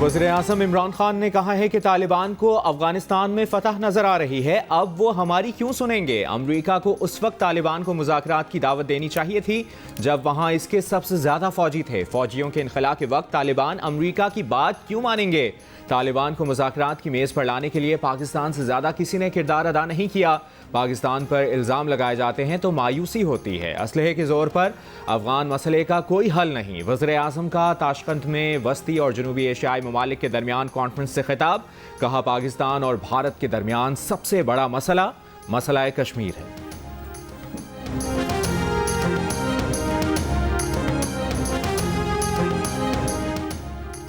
वज़ीर-ए-आज़म इमरान खान ने कहा है कि तालिबान को अफगानिस्तान में फतह नजर आ रही है, अब वो हमारी क्यों सुनेंगे। अमरीका को उस वक्त तालिबान को मुज़ाकरात की दावत देनी चाहिए थी जब वहाँ इसके सबसे ज़्यादा फ़ौजी थे। फ़ौजियों के इनखला के वक्त तालिबान अमरीका की बात क्यों मानेंगे। तालिबान को मुज़ाकरात की मेज़ पर लाने के लिए पाकिस्तान से ज़्यादा किसी ने किरदार अदा नहीं किया। पाकिस्तान पर इल्ज़ाम लगाए जाते हैं तो मायूसी होती है। असलहे के ज़ोर पर अफ़गान मसले का कोई हल नहीं। वज़ीर-ए-आज़म का ताशकंद में वस्ती और जनूबी एशियाई ममालिक के दरमियान कॉन्फ्रेंस से खिताब। कहा, पाकिस्तान और भारत के दरमियान सबसे बड़ा मसला कश्मीर है।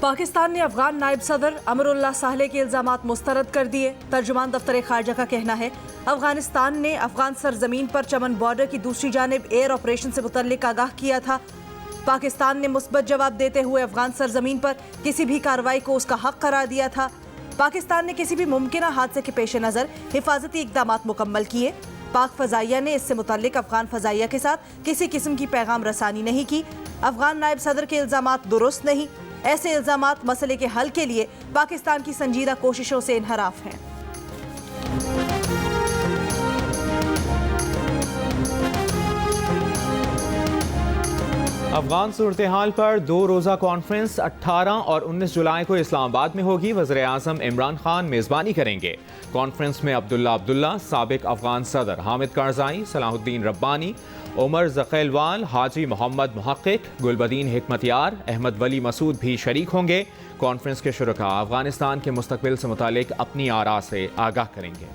पाकिस्तान ने अफगान नायब सदर अमरुल्लाह सालेह के इल्जामात मुस्तरद कर दिए। तर्जुमान दफ्तर खारजा का कहना है, अफगानिस्तान ने अफगान सरजमीन पर चमन बॉर्डर की दूसरी जानिब एयर ऑपरेशन से मुतल्लिक आगाह किया था। पाकिस्तान ने मुस्बत जवाब देते हुए अफगान सरजमीन पर किसी भी कार्रवाई को उसका हक करार दिया था। पाकिस्तान ने किसी भी मुमकिन हादसे के पेश नज़र हिफाजती इक़दामात मुकम्मल किए। पाक फ़ज़ाइया ने इससे मुतल्लिक अफगान फ़ज़ाइया के साथ किसी किस्म की पैगाम रसानी नहीं की। अफगान नायब सदर के इल्ज़ामात दुरुस्त नहीं। ऐसे इल्ज़ामात मसले के हल के लिए पाकिस्तान की संजीदा कोशिशों से इनहराफ हैं। अफगान सूरत हाल पर 2 रोज़ा कॉन्फ्रेंस 18 और 19 जुलाई को इस्लामाबाद में होगी। वज़ीर-ए-आज़म इमरान खान मेज़बानी करेंगे। कॉन्फ्रेंस में अब्दुल्ला, साबिक अफगान सदर हामिद करज़ाई, सलाहुद्दीन रब्बानी, उमर ज़क़ैलवाल, हाजी मोहम्मद मुहक्किक, गुलबदीन हिकमतयार, अहमद वली मसूद भी शरीक होंगे। कॉन्फ्रेंस के शुरका अफगानिस्तान के मुस्तक़बिल से मुतालिक अपनी आरा से आगाह करेंगे।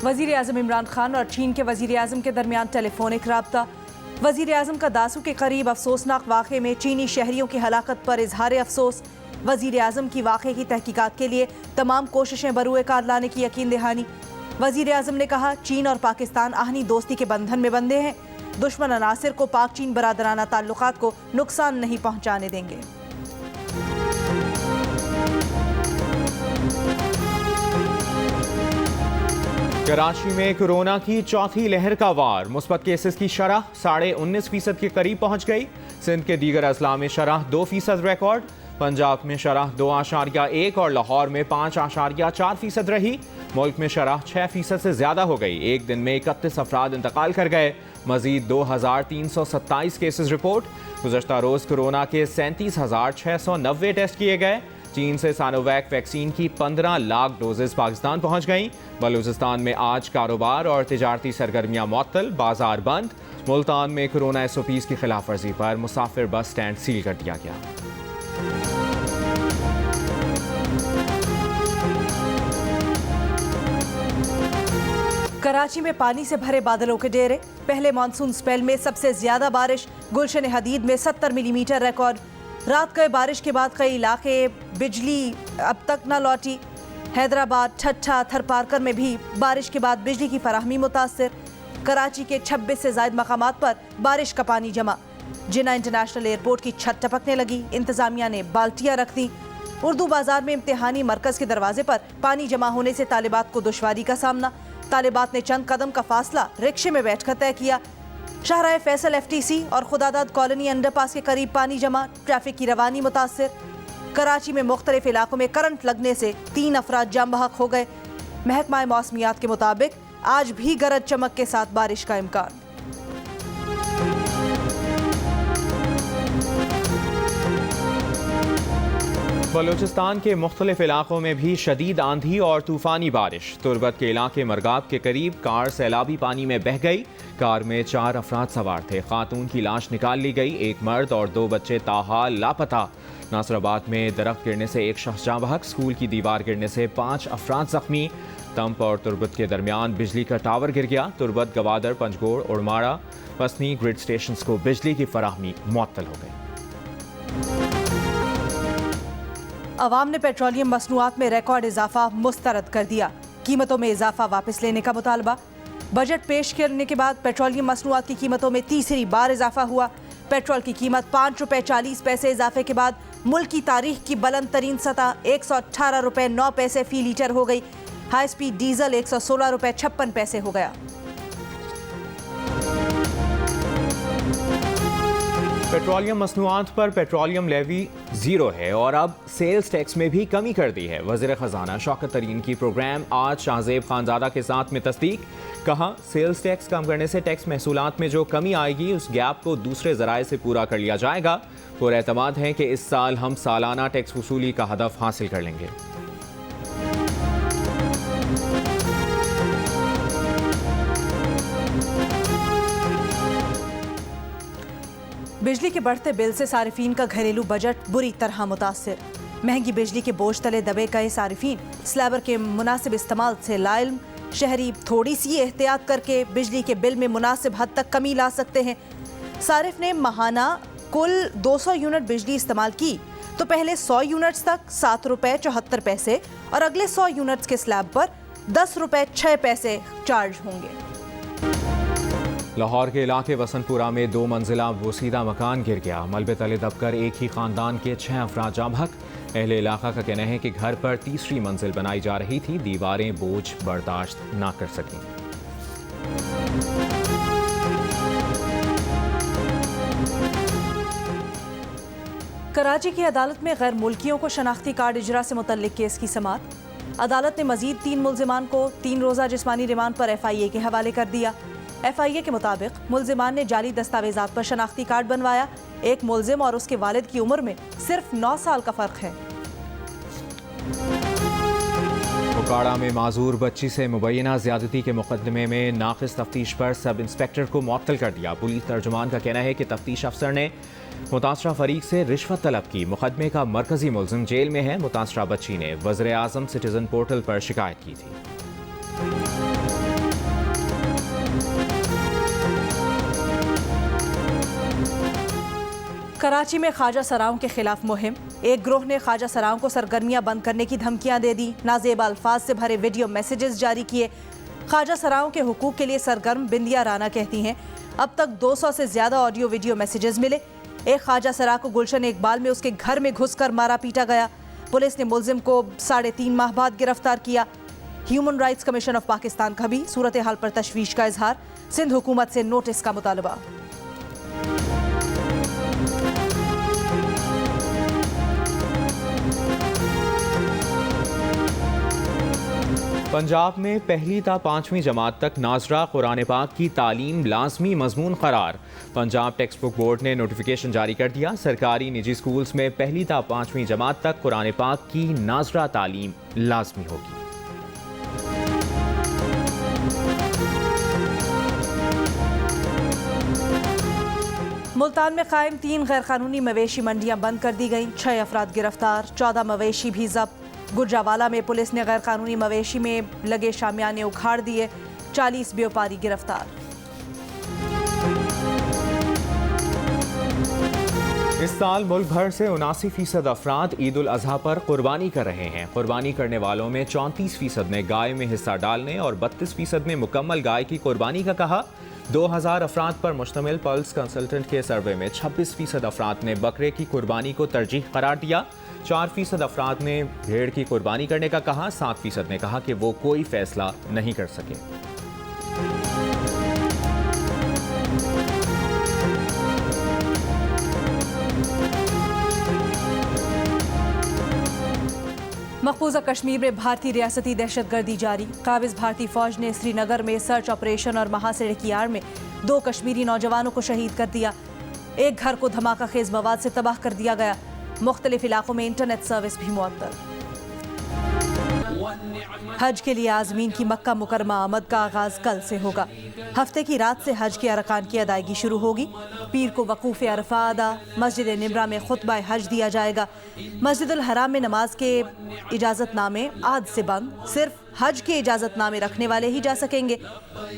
वज़ीर-ए-आज़म इमरान खान और चीन के वज़ीर-ए-आज़म के दरमियान टेलीफोनिक राब्ता। वज़ीर-ए-आज़म का दासू के करीब अफसोसनाक वाक़े में चीनी शहरियों की हलाकत पर इजहार अफसोस। वज़ीर-ए-आज़म की वाक़े की तहकीकात के लिए तमाम कोशिशें बरूए कार लाने की यकीन दहानी। वज़ीर-ए-आज़म ने कहा, चीन और पाकिस्तान आहनी दोस्ती के बंधन में बंधे हैं। दुश्मन अनासिर को पाक चीन बरादराना ताल्लुकात को नुकसान नहीं पहुँचाने देंगे। कराची में कोरोना की चौथी लहर का वार। मुस्बत केसेस की शरह 19.5% के करीब पहुंच गई। सिंध के दीगर अजला में शरह 2% रिकॉर्ड। पंजाब में शरह 2.1 और लाहौर में 5.4% रही। मुल्क में शरह 6% से ज़्यादा हो गई। एक दिन में 31 अफराद इंतकाल कर गए। मजीद 2327 केसेस रिपोर्ट। गुज़श्ता रोज़ कोरोना के 37,690 टेस्ट किए गए। चीन से सानोवैक वैक्सीन की 15 लाख डोजेस पाकिस्तान पहुंच गईं। बलूचिस्तान में आज कारोबार और तिजारती सरगर्मियां मुअत्तल, बाजार बंद। मुल्तान में कोरोना SOPs की खिलाफ वर्जी पर मुसाफिर बस स्टैंड सील कर दिया गया। कराची में पानी से भरे बादलों के डेरे। पहले मानसून स्पेल में सबसे ज्यादा बारिश। गुलशन हदीद में 70 मिलीमीटर रिकॉर्ड। रात गए बारिश के बाद कई इलाके बिजली अब तक न लौटी। हैदराबाद, ठट्ठा, थरपारकर में भी बारिश के बाद बिजली की फराहमी मुतासिर। कराची के 26 से ज़ायद मकामात पर बारिश का पानी जमा। जिन्ना इंटरनेशनल एयरपोर्ट की छत टपकने लगी। इंतजामिया ने बाल्टियाँ रख दी। उर्दू बाजार में इम्तिहानी मरकज़ के दरवाजे पर पानी जमा होने से तालिबात को दुश्वारी का सामना। तालिबात ने चंद कदम का फासला रिक्शे में बैठकर तय किया। शाहराह फैसल FTC और खुदादाद कॉलोनी अंडरपास के करीब पानी जमा। ट्रैफिक की रवानी मुतासिर। कराची में मुख्तलिफ इलाकों में करंट लगने से 3 अफराद जाम बहक हो गए। महकमा मौसमियात के मुताबिक आज भी गरज चमक के साथ बारिश का इम्कान। बलूचिस्तान के मुख्तलिफ इलाकों में भी शदीद आंधी और तूफानी बारिश। तुर्बत के इलाके मरगाब के करीब कार सैलाबी पानी में बह गई। कार में 4 अफराद सवार थे। खातून की लाश निकाल ली गई। एक मर्द और 2 बच्चे ताहाल लापता। नासराबाद में दरख्त गिरने से 1 शख्स जाँ बहक। स्कूल की दीवार गिरने से 5 अफराद जख्मी। तंप और तुर्बत के दरमियान बिजली का टावर गिर गया। तुर्बत, गवादर, पंजगोड़, उड़माड़ा, पसनी ग्रिड स्टेशन को बिजली की फराहमी मुअत्तल हो गई। अवाम ने पेट्रोलियम मसनूआत में रिकॉर्ड इजाफा मुस्तरद कर दिया। कीमतों में इजाफा वापस लेने का मुतालबा। बजट पेश करने के बाद पेट्रोलियम मसनूआत की कीमतों में तीसरी बार इजाफा हुआ। पेट्रोल की कीमत 5 रुपये 40 पैसे इजाफे के बाद मुल्क की तारीख की बुलंद तरीन सतह 118 रुपये 9 पैसे फी लीटर हो गई। हाई स्पीड डीजल 116 रुपये 56 पैसे हो गया। पेट्रोलियम मसनूआत पर पेट्रोलियम लेवी जीरो है और अब सेल्स टैक्स में भी कमी कर दी है। वज़ीर ख़जाना शौकत तरीन की प्रोग्राम आज शाहजेब खानज़ादा के साथ में तस्दीक। कहा, सेल्स टैक्स कम करने से टैक्स महसूलात में जो कमी आएगी उस गैप को दूसरे ज़राए से पूरा कर लिया जाएगा। पूरा एतमाद है कि इस साल हम सालाना टैक्स वसूली का हदफ हासिल कर लेंगे। बिजली के बढ़ते बिल से सारिफीन का घरेलू बजट बुरी तरह मुतासिर। महंगी बिजली के बोझ तले दबे गए सारिफीन स्लैबर के मुनासिब इस्तेमाल से लाइल्म। शहरी थोड़ी सी एहतियात करके बिजली के बिल में मुनासिब हद तक कमी ला सकते हैं। सारिफ ने माहाना कुल 200 यूनिट बिजली इस्तेमाल की तो पहले 100 यूनिट्स तक 7 रुपये 74 पैसे और अगले 100 यूनिट्स के स्लैब पर 10 रुपये 6 पैसे चार्ज होंगे। लाहौर के इलाके वसनपुरा में 2 मंजिला बोसीदा मकान गिर गया। मलबे तले दबकर एक ही खानदान के 6 अफराद जाँ बहक। अहले इलाका का कहना है कि घर पर तीसरी मंजिल बनाई जा रही थी, दीवारें बोझ बर्दाश्त ना कर सकीं। कराची की अदालत में गैर मुल्कियों को शनाख्ती कार्ड इजरा से मुतल्लिक केस की समाअत। अदालत ने मजीद 3 मुल्जिमान को 3 रोज़ा जिस्मानी रिमांड पर FIA के हवाले कर दिया। FIA के मुताबिक मुल्जिमान ने जाली दस्तावेजात पर शनाख्ती कार्ड बनवाया। एक मुल्जिम और उसके वालिद की उम्र में सिर्फ 9 साल का फर्क है। उकाड़ा में माजूर बच्ची से मुबैना ज्यादती के मुकदमे में नाक़िस तफ्तीश पर सब इंस्पेक्टर को मुअत्तल कर दिया। पुलिस तर्जुमान का कहना है कि तफ्तीश अफसर ने मुतासरा फरीक से रिश्वत तलब की। मुकदमे का मरकजी मुल्जिम जेल में है। मुतासरा बच्ची ने वज़ीर आज़म सिटीजन पोर्टल पर शिकायत की थी। कराची में ख्वाजा सराओं के खिलाफ मुहिम। एक ग्रोह ने ख्वाजा सराओं को सरगर्मियां बंद करने की धमकियां दे दी। नाजेब अल्फाज से भरे वीडियो मैसेजेस जारी किए। ख्वाजा सराओं के हुकूक के लिए सरगर्म बिंदिया राना कहती हैं अब तक 200 से ज्यादा ऑडियो वीडियो मैसेजेस मिले। एक ख्वाजा सरा को गुलशन इकबाल में उसके घर में घुसकर मारा पीटा गया। पुलिस ने मुल्जिम को 3.5 माह बाद गिरफ्तार किया। Human rights commission of Pakistan का भी सूरत हाल पर तशवीश का इजहार। सिंध हुकूमत से नोटिस का मुतालबा। पंजाब में पहली ता 5वीं जमात तक नाजरा कुरान पाक की तालीम लाजमी मजमून करार। पंजाब टेक्स्ट बुक बोर्ड ने नोटिफिकेशन जारी कर दिया। सरकारी निजी स्कूल्स में पहली ता 5वीं जमात तक कुरान पाक की नाजरा तालीम लाजमी होगी। मुल्तान में कायम 3 गैर कानूनी मवेशी मंडियां बंद कर दी गईं। 6 अफराद गिरफ्तार, 14 मवेशी भी जब्त। गुजरावाला में पुलिस ने गैर कानूनी मवेशी में लगे शामियाने उखाड़ दिए। 40 व्यापारी गिरफ्तार। इस साल मुल्क भर से 79% अफराद ईद उल अजहा पर कुर्बानी कर रहे हैं। कुर्बानी करने वालों में 34% ने गाय में हिस्सा डालने और 32% ने मुकम्मल गाय की कुर्बानी का कहा। 2000 अफराद पर मुश्तमिल पल्स कंसल्टेंट के सर्वे में 26% अफराद ने बकरे की कुर्बानी को तरजीह करार दिया। 4% अफराद ने भेड़ की कुर्बानी करने का कहा। 7% ने कहा कि वो कोई फैसला नहीं कर सके। मकबूजा कश्मीर में भारतीय रियासती दहशतगर्दी जारी। काबिज भारतीय फौज ने श्रीनगर में सर्च ऑपरेशन और महासेरे की आड़ में 2 कश्मीरी नौजवानों को शहीद कर दिया। एक घर को धमाका खेज मवाद से तबाह कर दिया गया। मुख्तलिफ इलाकों में इंटरनेट सर्विस भी मुअत्तल। हज के लिए आज़मीन की मक्का मुकरमा आमद का आगाज कल से होगा। हफ्ते की रात से हज के अरकान की अदायगी शुरू होगी। पीर को वकूफ़ अरफा अदा, मस्जिद निमरा में खुतबा हज दिया जाएगा। मस्जिद उल हराम में नमाज के इजाज़तनामे आज से बंद, सिर्फ हज के इजाज़तनामे रखने वाले ही जा सकेंगे।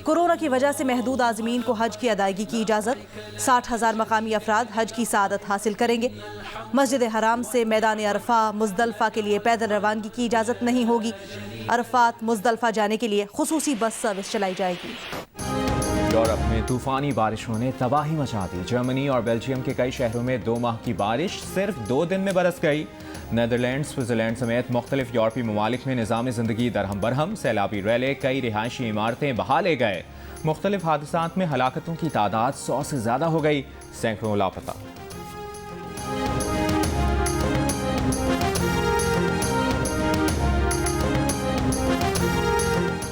कोरोना की वजह से महदूद आज़मीन को हज की अदायगी की इजाज़त। 60,000 मकामी अफराद हज की सआदत हासिल करेंगे। मस्जिद हराम से मैदान अरफा मुज़दलफ़ा के लिए पैदल रवानगी की इजाज़त नहीं होगी। अरफात मुज़दलफ़ा जाने के लिए खुसूसी बस सर्विस चलाई जाएगी। यूरोप में तूफानी बारिशों ने तबाही मचा दी। जर्मनी और बेल्जियम के कई शहरों में 2 माह की बारिश सिर्फ 2 दिन में बरस गई। नीदरलैंड, स्विट्जरलैंड समेत मुख्तलिफ यूरोपीय ममालिक में निज़ाम ज़िंदगी दरहम बरहम। सैलाबी रैले, कई रिहायशी इमारतें बहा ले गए। मुख्तलिफ हादसात में हलाकतों की तादाद 100 से ज़्यादा हो गई, सैकड़ों लापता।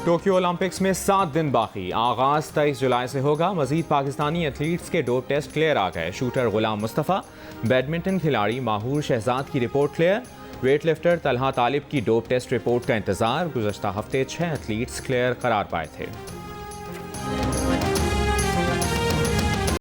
ٹوکیو اولمپکس میں 7 دن باقی، آغاز 23 جولائی سے ہوگا۔ مزید پاکستانی ایتھلیٹس کے ڈوپ ٹیسٹ کلیئر آ گئے۔ شوٹر غلام مصطفیٰ، بیڈمنٹن کھلاڑی ماہور شہزاد کی report clear, weightlifter Talha Talib کی ڈوپ ٹیسٹ رپورٹ کا انتظار۔ گزشتہ ہفتے 6 ایتھلیٹس کلیئر قرار پائے تھے۔